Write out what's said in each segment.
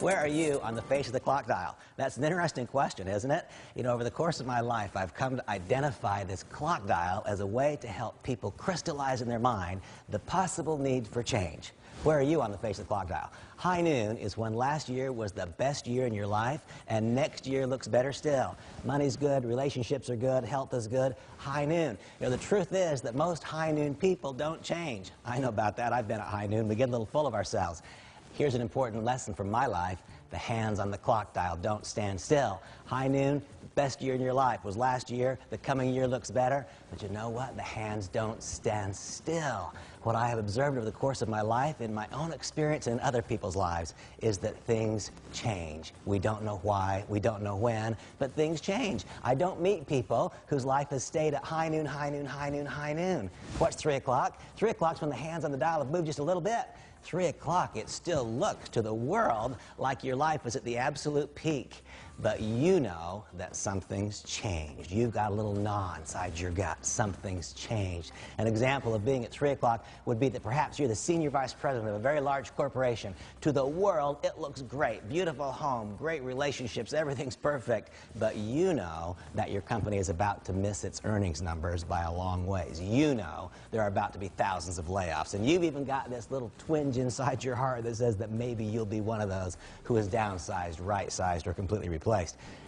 Where are you on the face of the clock dial? That's an interesting question, isn't it? You know, over the course of my life, I've come to identify this clock dial as a way to help people crystallize in their mind the possible need for change. Where are you on the face of the clock dial? High noon is when last year was the best year in your life, and next year looks better still. Money's good, relationships are good, health is good. High noon. You know, the truth is that most high noon people don't change. I know about that. I've been at high noon. We get a little full of ourselves. Here's an important lesson from my life. The hands on the clock dial don't stand still. High noon, best year in your life was last year. The coming year looks better. But you know what? The hands don't stand still. What I have observed over the course of my life, in my own experience and in other people's lives, is that things change. We don't know why, we don't know when, but things change. I don't meet people whose life has stayed at high noon, high noon, high noon, high noon. What's 3 o'clock? 3 o'clock's when the hands on the dial have moved just a little bit. 3 o'clock, it still looks to the world like your life is at the absolute peak. But you know that something's changed. You've got a little gnaw inside your gut. Something's changed. An example of being at 3 o'clock would be that perhaps you're the senior vice president of a very large corporation. To the world, it looks great. Beautiful home, great relationships, everything's perfect. But you know that your company is about to miss its earnings numbers by a long ways. You know there are about to be thousands of layoffs. And you've even got this little twinge inside your heart that says that maybe you'll be one of those who is downsized, right-sized, or completely replaced.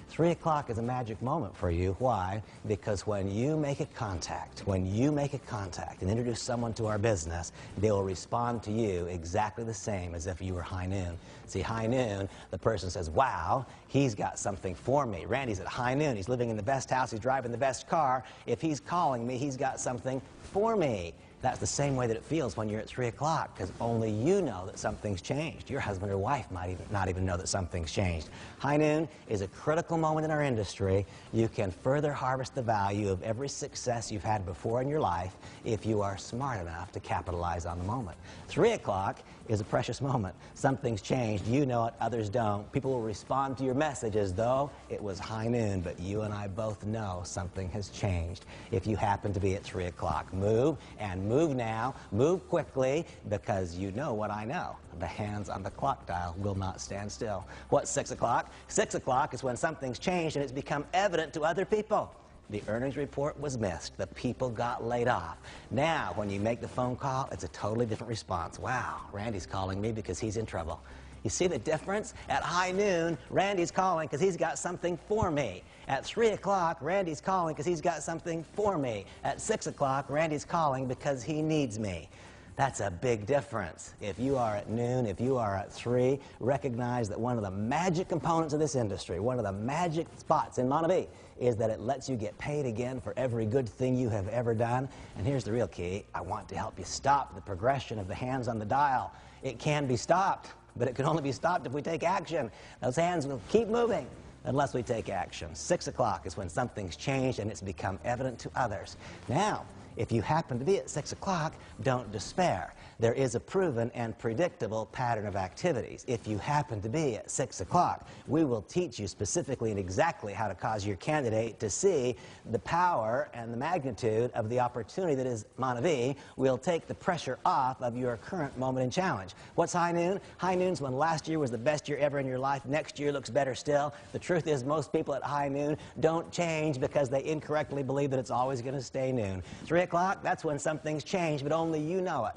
3 o'clock is a magic moment for you. Why? Because when you make a contact and introduce someone to our business, they will respond to you exactly the same as if you were high noon. See, high noon, the person says, wow, he's got something for me. Randy's at high noon. He's living in the best house. He's driving the best car. If he's calling me, he's got something for me. That's the same way that it feels when you're at 3 o'clock, because only you know that something's changed. Your husband or wife might not even know that something's changed. High noon is a critical moment in our industry. You can further harvest the value of every success you've had before in your life if you are smart enough to capitalize on the moment. 3 o'clock is a precious moment. Something's changed. You know it, others don't. People will respond to your message as though it was high noon, but you and I both know something has changed. If you happen to be at 3 o'clock, move, and move now, move quickly, because you know what I know. The hands on the clock dial will not stand still. What's 6 o'clock? 6 o'clock is when something's changed and it's become evident to other people. The earnings report was missed. The people got laid off. Now, when you make the phone call, it's a totally different response. Wow, Randy's calling me because he's in trouble. You see the difference? At high noon, Randy's calling because he's got something for me. At 3 o'clock, Randy's calling because he's got something for me. At 6 o'clock, Randy's calling because he needs me. That's a big difference. If you are at noon, if you are at 3, recognize that one of the magic components of this industry, one of the magic spots in MonaVie, is that it lets you get paid again for every good thing you have ever done. And here's the real key. I want to help you stop the progression of the hands on the dial. It can be stopped, but it can only be stopped if we take action. Those hands will keep moving unless we take action. 6 o'clock is when something's changed and it's become evident to others. Now, if you happen to be at 6 o'clock, don't despair. There is a proven and predictable pattern of activities. If you happen to be at 6 o'clock, we will teach you specifically and exactly how to cause your candidate to see the power and the magnitude of the opportunity that is MonaVie. We'll take the pressure off of your current moment and challenge. What's high noon? High noon's when last year was the best year ever in your life. Next year looks better still. The truth is most people at high noon don't change because they incorrectly believe that it's always going to stay noon. 3 o'clock, that's when something's changed, but only you know it.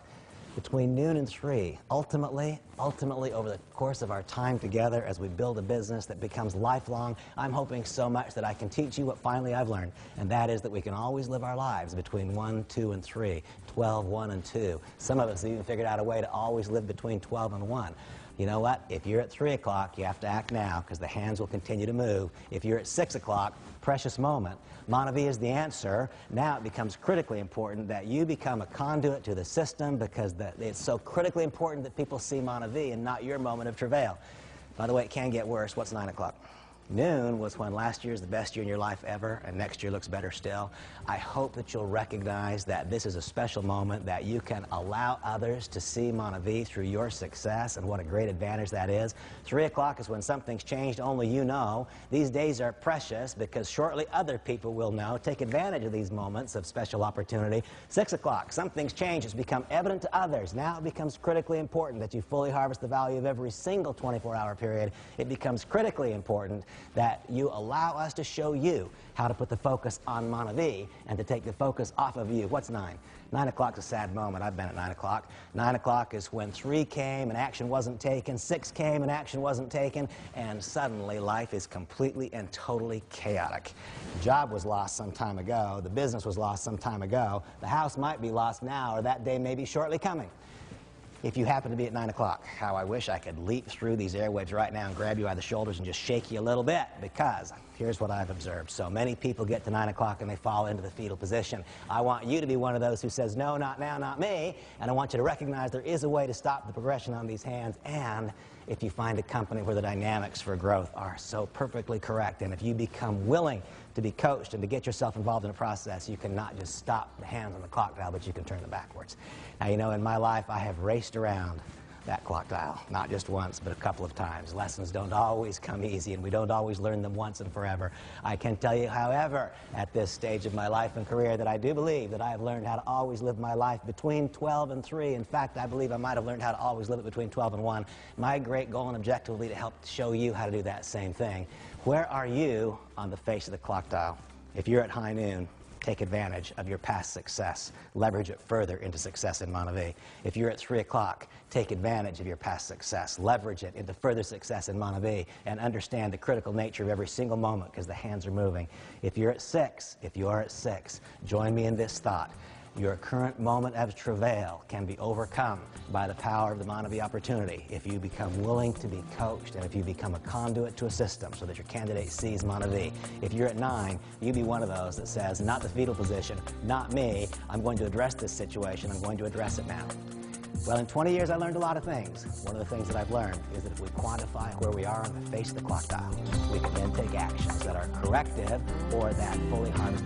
Between noon and 3, ultimately, over the course of our time together as we build a business that becomes lifelong, I'm hoping so much that I can teach you what finally I've learned, and that is that we can always live our lives between 1, 2, and 3, 12, 1, and 2. Some of us have even figured out a way to always live between 12 and 1. You know what? If you're at 3 o'clock, you have to act now because the hands will continue to move. If you're at 6 o'clock, precious moment, MonaVie is the answer. Now it becomes critically important that you become a conduit to the system because it's so critically important that people see MonaVie and not your moment of travail. By the way, it can get worse. What's 9 o'clock? Noon was when last year's the best year in your life ever, and next year looks better still. I hope that you'll recognize that this is a special moment, that you can allow others to see MonaVie through your success, and what a great advantage that is. 3 o'clock is when something's changed only you know. These days are precious because shortly other people will know. Take advantage of these moments of special opportunity. 6 o'clock, something's changed. It's become evident to others. Now it becomes critically important that you fully harvest the value of every single 24-hour period. It becomes critically important that you allow us to show you how to put the focus on MonaVie and to take the focus off of you. What's 9? 9 o'clock's a sad moment. I've been at 9 o'clock. 9 o'clock is when 3 came and action wasn't taken, 6 came and action wasn't taken, and suddenly life is completely and totally chaotic. The job was lost some time ago. The business was lost some time ago. The house might be lost now, or that day may be shortly coming. If you happen to be at 9 o'clock, how I wish I could leap through these airwaves right now and grab you by the shoulders and just shake you a little bit, because here's what I've observed. So many people get to 9 o'clock and they fall into the fetal position. I want you to be one of those who says, no, not now, not me, and I want you to recognize there is a way to stop the progression on these hands, and if you find a company where the dynamics for growth are so perfectly correct, and if you become willing to be coached and to get yourself involved in a process, you can not just stop the hands on the clock dial, but you can turn them backwards. Now, you know, in my life, I have raced around that clock dial, not just once, but a couple of times. Lessons don't always come easy, and we don't always learn them once and forever. I can tell you, however, at this stage of my life and career, that I do believe that I have learned how to always live my life between 12 and 3. In fact, I believe I might have learned how to always live it between 12 and 1. My great goal and objective will be to help show you how to do that same thing. Where are you on the face of the clock dial? If you're at high noon, take advantage of your past success. Leverage it further into success in MonaVie. If you're at 3 o'clock, take advantage of your past success. Leverage it into further success in MonaVie, and understand the critical nature of every single moment, because the hands are moving. If you're at 6, join me in this thought. Your current moment of travail can be overcome by the power of the MonaVie opportunity if you become willing to be coached, and if you become a conduit to a system so that your candidate sees MonaVie. If you're at 9, you be one of those that says, not the fetal position, not me, I'm going to address this situation, I'm going to address it now. Well, in 20 years, I learned a lot of things. One of the things that I've learned is that if we quantify where we are on the face of the clock dial, we can then take actions that are corrective or that fully harvest